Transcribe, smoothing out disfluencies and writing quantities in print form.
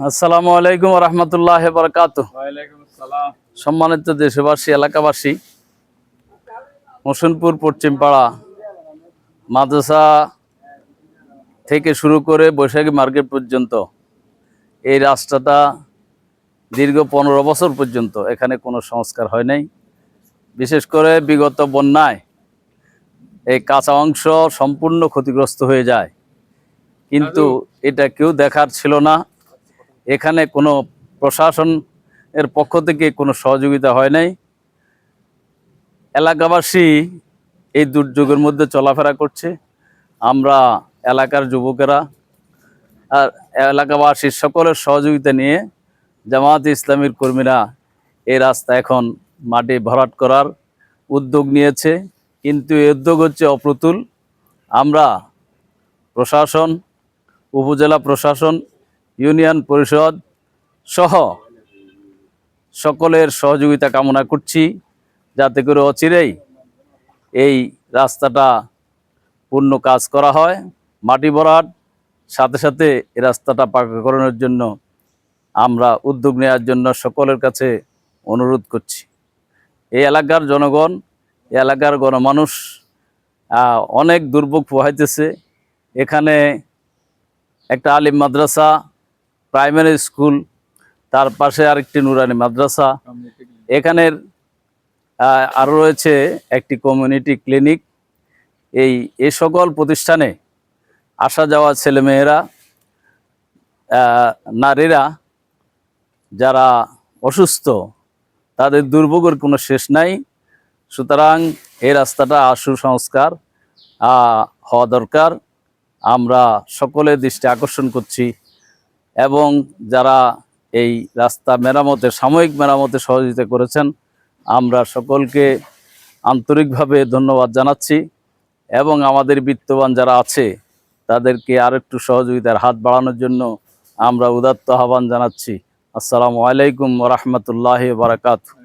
আসসালামু আলাইকুম রহমতুল্লাহ বারাকাতুহু। ওয়ালাইকুম আসসালাম। সম্মানিত দেশবাসী, এলাকাবাসী, মোশনপুর পশ্চিমপাড়া মাদ্রাসা থেকে শুরু করে বৈশাখী মার্কেট পর্যন্ত এই রাস্তাটা দীর্ঘ 15 বছর পর্যন্ত এখানে কোনো সংস্কার হয় নাই। বিশেষ করে বিগত বন্যায় এই কাঁচা অংশ সম্পূর্ণ ক্ষতিগ্রস্ত হয়ে যায়, কিন্তু এটা কেউ দেখার ছিল না। এখানে কোনো প্রশাসন এর পক্ষ থেকে কোনো সহযোগিতা হয় নাই। এলাকাবাসী এই দুর্যোগের মধ্যে চলাফেরা করছে। আমরা এলাকার যুবকেরা আর এলাকাবাসীর সকলের সহযোগিতা নিয়ে জামায়াত ইসলামীর কর্মীরা এই রাস্তা এখন মাটি ভরাট করার উদ্যোগ নিয়েছে, কিন্তু এই উদ্যোগ হচ্ছে অপ্রতুল। আমরা প্রশাসন, উপজেলা প্রশাসন, ইউনিয়ন পরিষদ সহ সকলের সহযোগিতা কামনা করছি, যাতে করে অচিরেই এই রাস্তাটা পূর্ণ কাজ করা হয়। মাটি ভরাট সাথে সাথে এই রাস্তাটা পাকাকরণের জন্য আমরা উদ্যোগ নেওয়ার জন্য সকলের কাছে অনুরোধ করছি। এই এলাকার জনগণ, এই এলাকার গণমানুষ অনেক দুর্ভোগ পোহাইতেছে। এখানে একটা আলিম মাদ্রাসা, প্রাইমারি স্কুল, তার পাশে আরেকটি নুরানি মাদ্রাসা, এখানের আরও রয়েছে একটি কমিউনিটি ক্লিনিক। এই সকল প্রতিষ্ঠানে আসা যাওয়া ছেলেমেয়েরা, নারীরা যারা অসুস্থ, তাদের দুর্ভোগের কোনো শেষ নাই। সুতরাং এই রাস্তাটা আশু সংস্কার হওয়া দরকার। আমরা সকলের দৃষ্টি আকর্ষণ করছি এবং যারা এই রাস্তা মেরামতে, সাময়িক মেরামতে সহযোগিতা করেছেন, আমরা সকলকে আন্তরিকভাবে ধন্যবাদ জানাচ্ছি এবং আমাদের বিত্তবান যারা আছে তাদেরকে আরেকটু সহযোগিতার হাত বাড়ানোর জন্য আমরা উদাত্ত আহ্বান জানাচ্ছি। আসসালামু আলাইকুম ওয়া রাহমাতুল্লাহি ওয়া বারাকাতুহু।